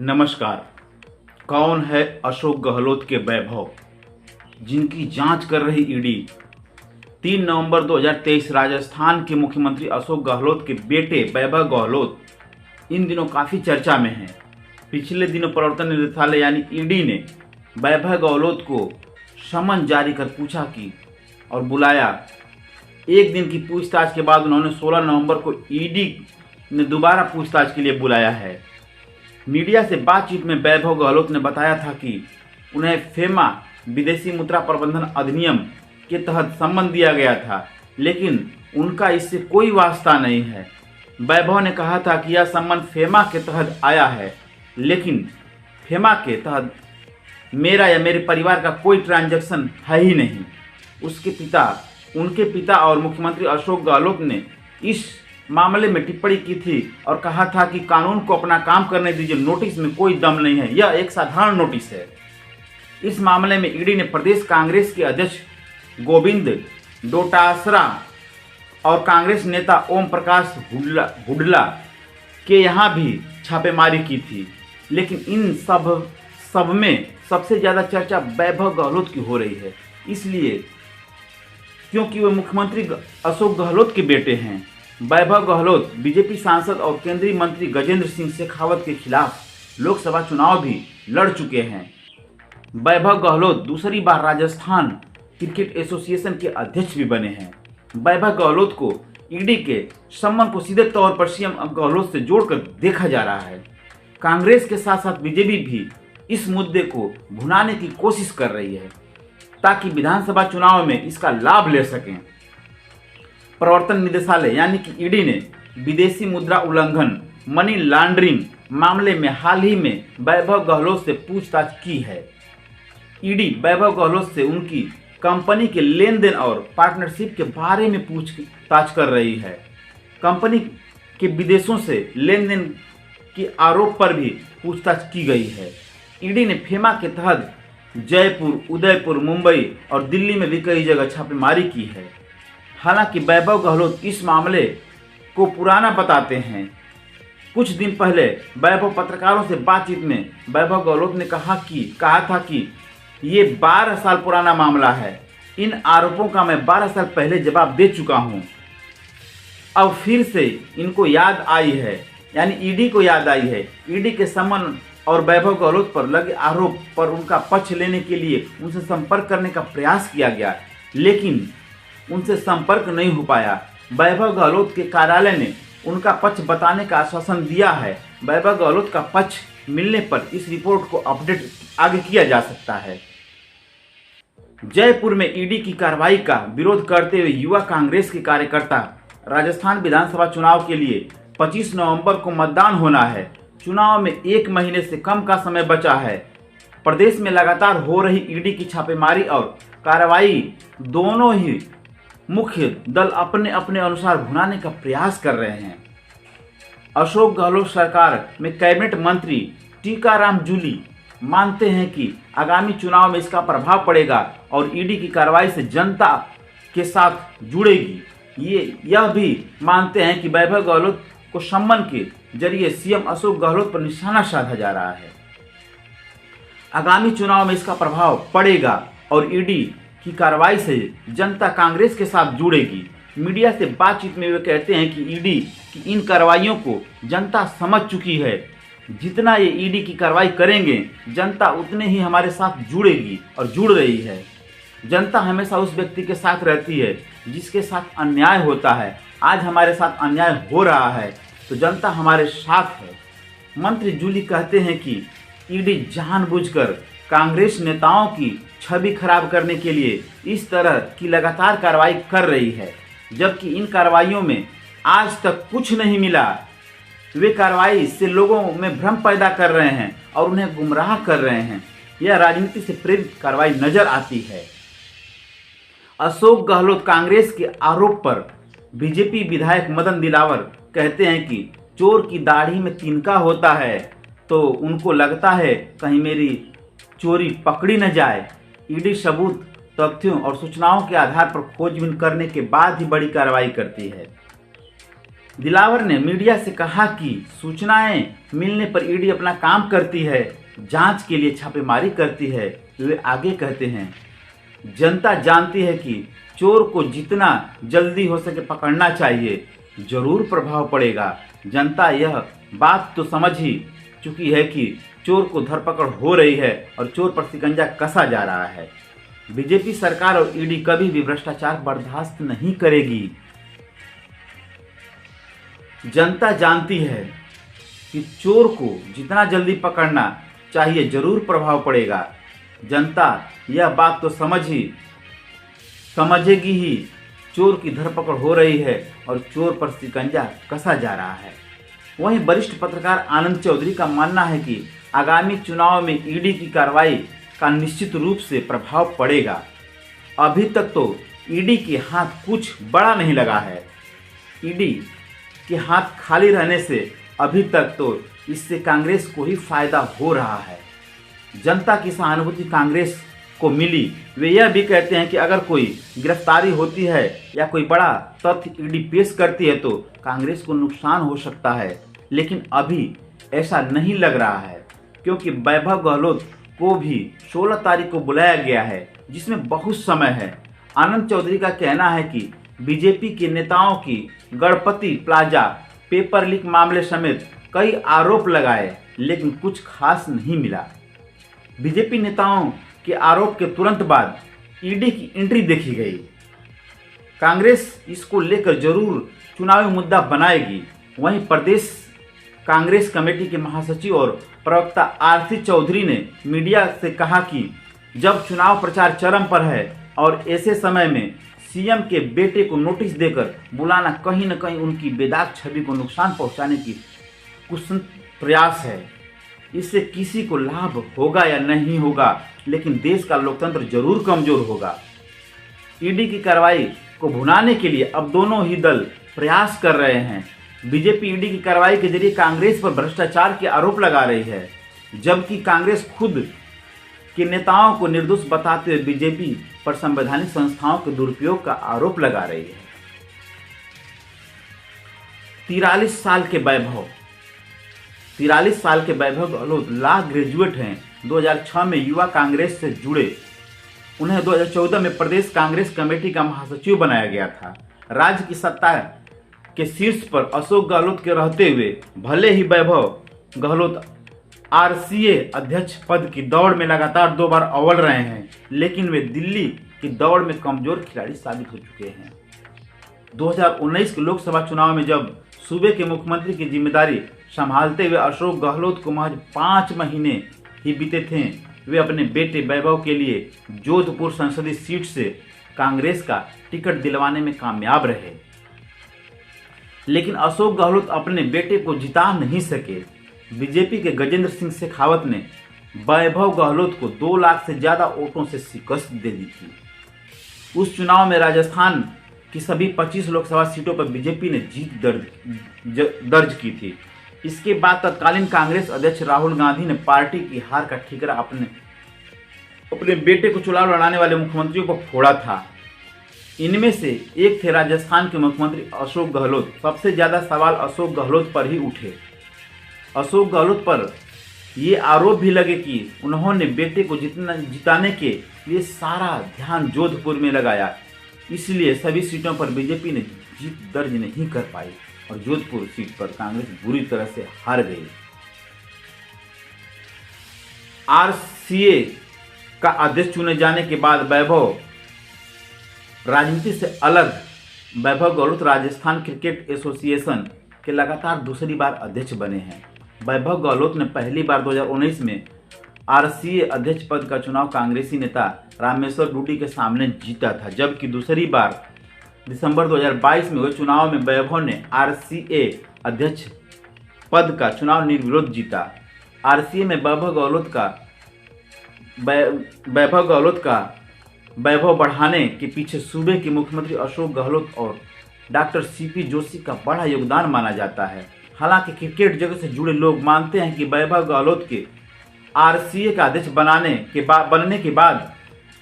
नमस्कार। कौन है अशोक गहलोत के वैभव, जिनकी जांच कर रही ईडी। 3 नवंबर 2023 राजस्थान के मुख्यमंत्री अशोक गहलोत के बेटे वैभव गहलोत इन दिनों काफ़ी चर्चा में हैं। पिछले दिनों प्रवर्तन निदेशालय यानी ईडी ने वैभव गहलोत को समन जारी कर पूछा की और बुलाया। एक दिन की पूछताछ के बाद उन्होंने 16 नवंबर को ईडी ने दोबारा पूछताछ के लिए बुलाया है। मीडिया से बातचीत में वैभव गहलोत ने बताया था कि उन्हें फेमा विदेशी मुद्रा प्रबंधन अधिनियम के तहत सम्मन दिया गया था, लेकिन उनका इससे कोई वास्ता नहीं है। वैभव ने कहा था कि यह सम्मन फेमा के तहत आया है, लेकिन फेमा के तहत मेरा या मेरे परिवार का कोई ट्रांजैक्शन है ही नहीं। उनके पिता और मुख्यमंत्री अशोक गहलोत ने इस मामले में टिप्पणी की थी और कहा था कि कानून को अपना काम करने दीजिए, नोटिस में कोई दम नहीं है, यह एक साधारण नोटिस है। इस मामले में ईडी ने प्रदेश कांग्रेस के अध्यक्ष गोविंद डोटासरा और कांग्रेस नेता ओम प्रकाश हुड्डा के यहाँ भी छापेमारी की थी, लेकिन इन सब में सबसे ज़्यादा चर्चा वैभव गहलोत की हो रही है, इसलिए क्योंकि वे मुख्यमंत्री अशोक गहलोत के बेटे हैं। वैभव गहलोत बीजेपी सांसद और केंद्रीय मंत्री गजेंद्र सिंह शेखावत के खिलाफ लोकसभा चुनाव भी लड़ चुके हैं। वैभव गहलोत दूसरी बार राजस्थान क्रिकेट एसोसिएशन के अध्यक्ष भी बने हैं। वैभव गहलोत को ईडी के सम्मन को सीधे तौर पर सीएम गहलोत से जोड़कर देखा जा रहा है। कांग्रेस के साथ साथ बीजेपी भी इस मुद्दे को भुनाने की कोशिश कर रही है ताकि विधानसभा चुनाव में इसका लाभ ले सकें। प्रवर्तन निदेशालय यानी कि ईडी ने विदेशी मुद्रा उल्लंघन मनी लॉन्ड्रिंग मामले में हाल ही में वैभव गहलोत से पूछताछ की है। ईडी वैभव गहलोत से उनकी कंपनी के लेन देन और पार्टनरशिप के बारे में पूछताछ कर रही है। कंपनी के विदेशों से लेन देन के आरोप पर भी पूछताछ की गई है। ईडी ने फेमा के तहत जयपुर, उदयपुर, मुंबई और दिल्ली में भी कई जगह छापेमारी की है। हालांकि वैभव गहलोत इस मामले को पुराना बताते हैं। कुछ दिन पहले वैभव पत्रकारों से बातचीत में वैभव गहलोत ने कहा था कि ये 12 साल पुराना मामला है। इन आरोपों का मैं 12 साल पहले जवाब दे चुका हूं। अब फिर से इनको याद आई है, यानी ईडी को याद आई है। ईडी के सम्मन और वैभव गहलोत पर लगे आरोप पर उनका पक्ष लेने के लिए उनसे संपर्क करने का प्रयास किया गया, लेकिन उनसे संपर्क नहीं हो पाया। वैभव गहलोत के कार्यालय ने उनका पक्ष बताने का आश्वासन दिया है। वैभव गहलोत का पक्ष मिलने पर इस रिपोर्ट को अपडेट आगे किया जा सकता है। जयपुर में ईडी की कार्रवाई का विरोध करते हुए युवा कांग्रेस के कार्यकर्ता राजस्थान विधानसभा चुनाव के लिए 25 नवंबर को मतदान होना है। चुनाव में 1 महीने से कम का समय बचा है। प्रदेश में लगातार हो रही ईडी की छापेमारी और कार्रवाई दोनों ही मुख्य दल अपने अपने अनुसार भुनाने का प्रयास कर रहे हैं। अशोक गहलोत सरकार में कैबिनेट मंत्री टीकाराम जूली मानते हैं कि आगामी चुनाव में इसका प्रभाव पड़ेगा और ईडी की कार्रवाई से जनता के साथ जुड़ेगी। यह भी मानते हैं कि वैभव गहलोत को सम्मन के जरिए सीएम अशोक गहलोत पर निशाना साधा जा रहा है। आगामी चुनाव में इसका प्रभाव पड़ेगा और ईडी की कार्रवाई से जनता कांग्रेस के साथ जुड़ेगी। मीडिया से बातचीत में वे कहते हैं कि ईडी की इन कार्रवाइयों को जनता समझ चुकी है। जितना ये ईडी की कार्रवाई करेंगे, जनता उतने ही हमारे साथ जुड़ेगी और जुड़ रही है। जनता हमेशा उस व्यक्ति के साथ रहती है जिसके साथ अन्याय होता है। आज हमारे साथ अन्याय हो रहा है तो जनता हमारे साथ है। मंत्री जूली कहते हैं कि ईडी जानबूझकर कांग्रेस नेताओं की छवि खराब करने के लिए इस तरह की लगातार कार्रवाई कर रही है, जबकि इन कार्रवाइयों में आज तक कुछ नहीं मिला। वे कार्रवाई से लोगों में भ्रम पैदा कर रहे हैं और उन्हें गुमराह कर रहे हैं। यह राजनीति से प्रेरित कार्रवाई नजर आती है। अशोक गहलोत कांग्रेस के आरोप पर बीजेपी विधायक मदन दिलावर कहते हैं कि चोर की दाढ़ी में तिनका होता है, तो उनको लगता है कहीं मेरी चोरी पकड़ी न जाए। ईडी सबूत, तथ्यों और सूचनाओं के आधार पर खोजबीन करने के बाद ही बड़ी कार्रवाई करती है। दिलावर ने मीडिया से कहा कि सूचनाएं मिलने पर ईडी अपना काम करती है, जांच के लिए छापेमारी करती है। वे आगे कहते हैं, जनता जानती है कि चोर को जितना जल्दी हो सके पकड़ना चाहिए, जरूर प्रभाव पड़ेगा। जनता यह बात तो समझ ही चुकी है कि चोर को धरपकड़ हो रही है और चोर पर शिकंजा कसा जा रहा है। बीजेपी सरकार और ईडी कभी भी भ्रष्टाचार बर्दाश्त नहीं करेगी। जनता जानती है कि चोर को जितना जल्दी पकड़ना चाहिए, जरूर प्रभाव पड़ेगा। जनता यह बात तो समझेगी ही, चोर की धरपकड़ हो रही है और चोर पर शिकंजा कसा जा रहा है। वहीं वरिष्ठ पत्रकार आनंद चौधरी का मानना है कि आगामी चुनाव में ईडी की कार्रवाई का निश्चित रूप से प्रभाव पड़ेगा। अभी तक तो ईडी के हाथ कुछ बड़ा नहीं लगा है। ईडी के हाथ खाली रहने से अभी तक तो इससे कांग्रेस को ही फायदा हो रहा है। जनता की सहानुभूति कांग्रेस को मिली। वे यह भी कहते हैं कि अगर कोई गिरफ्तारी होती है या कोई बड़ा तथ्य ईडी पेश करती है तो कांग्रेस को नुकसान हो सकता है, लेकिन अभी ऐसा नहीं लग रहा है, क्योंकि वैभव गहलोत को भी 16 तारीख को बुलाया गया है, जिसमें बहुत समय है। आनंद चौधरी का कहना है कि बीजेपी के नेताओं की गणपति प्लाजा पेपर लीक मामले समेत कई आरोप लगाए, लेकिन कुछ खास नहीं मिला। बीजेपी नेताओं के आरोप के तुरंत बाद ईडी की एंट्री देखी गई। कांग्रेस इसको लेकर जरूर चुनावी मुद्दा बनाएगी। वहीं प्रदेश कांग्रेस कमेटी के महासचिव और प्रवक्ता आरसी चौधरी ने मीडिया से कहा कि जब चुनाव प्रचार चरम पर है और ऐसे समय में सीएम के बेटे को नोटिस देकर बुलाना कहीं न कहीं उनकी बेदाग छवि को नुकसान पहुंचाने की कुत्सित प्रयास है। इससे किसी को लाभ होगा या नहीं होगा, लेकिन देश का लोकतंत्र जरूर कमजोर होगा। ईडी की कार्रवाई को भुनाने के लिए अब दोनों ही दल प्रयास कर रहे हैं। बीजेपी ईडी की कार्रवाई के जरिए कांग्रेस पर भ्रष्टाचार के आरोप लगा रही है, जबकि कांग्रेस खुद के नेताओं को निर्दोष बताते हुए बीजेपी पर संवैधानिक संस्थाओं के दुरुपयोग का आरोप लगा रही है। 43 साल के वैभव गहलोत लॉ ग्रेजुएट हैं। 2006 में युवा कांग्रेस से जुड़े। उन्हें 2014 में प्रदेश कांग्रेस कमेटी का महासचिव बनाया गया था। राज्य की सत्ता के शीर्ष पर अशोक गहलोत के रहते हुए भले ही वैभव गहलोत आरसीए अध्यक्ष पद की दौड़ में लगातार 2 बार अव्वल रहे हैं, लेकिन वे दिल्ली की दौड़ में कमजोर खिलाड़ी साबित हो चुके हैं। 2019 के लोकसभा चुनाव में जब सूबे के मुख्यमंत्री की जिम्मेदारी संभालते हुए अशोक गहलोत को महज 5 महीने ही बीते थे, वे अपने बेटे वैभव के लिए जोधपुर संसदीय सीट से कांग्रेस का टिकट दिलवाने में कामयाब रहे, लेकिन अशोक गहलोत अपने बेटे को जिता नहीं सके। बीजेपी के गजेंद्र सिंह शेखावत ने वैभव गहलोत को 2 लाख से ज्यादा वोटों से शिकस्त दे दी थी। उस चुनाव में राजस्थान की सभी 25 लोकसभा सीटों पर बीजेपी ने जीत दर्ज की थी। इसके बाद तत्कालीन कांग्रेस अध्यक्ष राहुल गांधी ने पार्टी की हार का ठिकरा अपने बेटे को चुनाव लड़ाने वाले मुख्यमंत्रियों को फोड़ा था। इनमें से एक थे राजस्थान के मुख्यमंत्री अशोक गहलोत। सबसे ज्यादा सवाल अशोक गहलोत पर ही उठे। अशोक गहलोत पर ये आरोप भी लगे कि उन्होंने बेटे को जिताने के लिए सारा ध्यान जोधपुर में लगाया, इसलिए सभी सीटों पर बीजेपी ने जीत दर्ज नहीं कर पाई और जोधपुर सीट पर कांग्रेस बुरी तरह से हार गई। आरसीए का अध्यक्ष चुने जाने के बाद वैभव राजनीति से अलग वैभव गहलोत राजस्थान क्रिकेट एसोसिएशन के लगातार दूसरी बार अध्यक्ष बने हैं। वैभव गहलोत ने पहली बार 2019 में आरसीए अध्यक्ष पद का चुनाव कांग्रेसी नेता रामेश्वर डूडी के सामने जीता था, जबकि दूसरी बार दिसंबर 2022 में हुए चुनाव में वैभव ने आरसीए अध्यक्ष पद का चुनाव निर्विरोध जीता। आरसीए में वैभव गहलोत का वैभव बढ़ाने के पीछे सूबे के मुख्यमंत्री अशोक गहलोत और डॉक्टर सीपी जोशी का बड़ा योगदान माना जाता है। हालांकि क्रिकेट जगत से जुड़े लोग मानते हैं कि वैभव गहलोत के आरसीए का अध्यक्ष बनने के बाद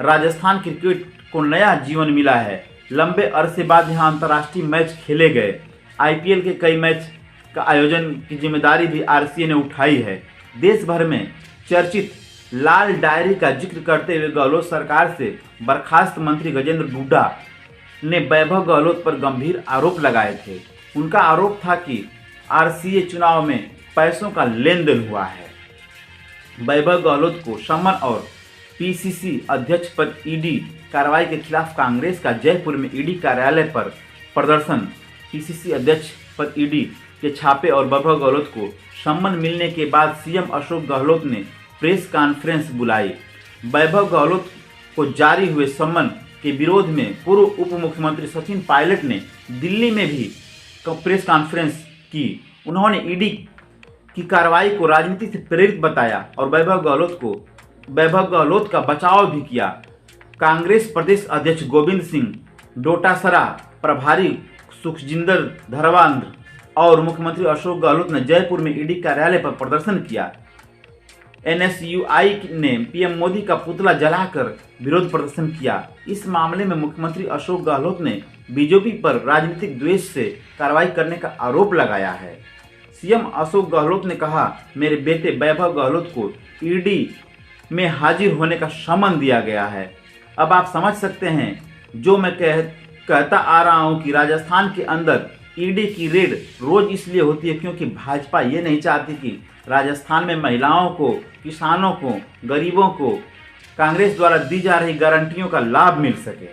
राजस्थान क्रिकेट को नया जीवन मिला है। लंबे अरसे बाद यहां अंतर्राष्ट्रीय मैच खेले गए। आईपीएल के कई मैच का आयोजन की जिम्मेदारी भी आरसीए ने उठाई है। देश भर में चर्चित लाल डायरी का जिक्र करते हुए गहलोत सरकार से बर्खास्त मंत्री गजेंद्र हुड्डा ने वैभव गहलोत पर गंभीर आरोप लगाए थे। उनका आरोप था कि आरसीए चुनाव में पैसों का लेन देन हुआ है। वैभव गहलोत को समन और पीसीसी अध्यक्ष पर ईडी कार्रवाई के खिलाफ कांग्रेस का जयपुर में ईडी कार्यालय पर प्रदर्शन, पीसीसी अध्यक्ष पर ईडी के छापे और वैभव गहलोत को सम्मन मिलने के बाद सीएम अशोक गहलोत ने प्रेस कॉन्फ्रेंस बुलाई। वैभव गहलोत को जारी हुए सम्मन के विरोध में पूर्व उप मुख्यमंत्री सचिन पायलट ने दिल्ली में भी प्रेस कॉन्फ्रेंस की। उन्होंने ईडी की कार्रवाई को राजनीति से प्रेरित बताया और वैभव गहलोत का बचाव भी किया। कांग्रेस प्रदेश अध्यक्ष गोविंद सिंह डोटासरा, प्रभारी सुखजिंदर धर्मांध और मुख्यमंत्री अशोक गहलोत ने जयपुर में ईडी कार्यालय पर प्रदर्शन किया। एनएसयूआई ने पीएम मोदी का पुतला जलाकर विरोध प्रदर्शन किया। इस मामले में मुख्यमंत्री अशोक गहलोत ने बीजेपी पर राजनीतिक द्वेष से कार्रवाई करने का आरोप लगाया है। सीएम अशोक गहलोत ने कहा, मेरे बेटे वैभव गहलोत को ईडी में हाजिर होने का समन दिया गया है। अब आप समझ सकते हैं जो मैं कहता आ रहा हूं कि राजस्थान के अंदर ईडी की रेड रोज इसलिए होती है क्योंकि भाजपा ये नहीं चाहती कि राजस्थान में महिलाओं को, किसानों को, गरीबों को कांग्रेस द्वारा दी जा रही गारंटियों का लाभ मिल सके।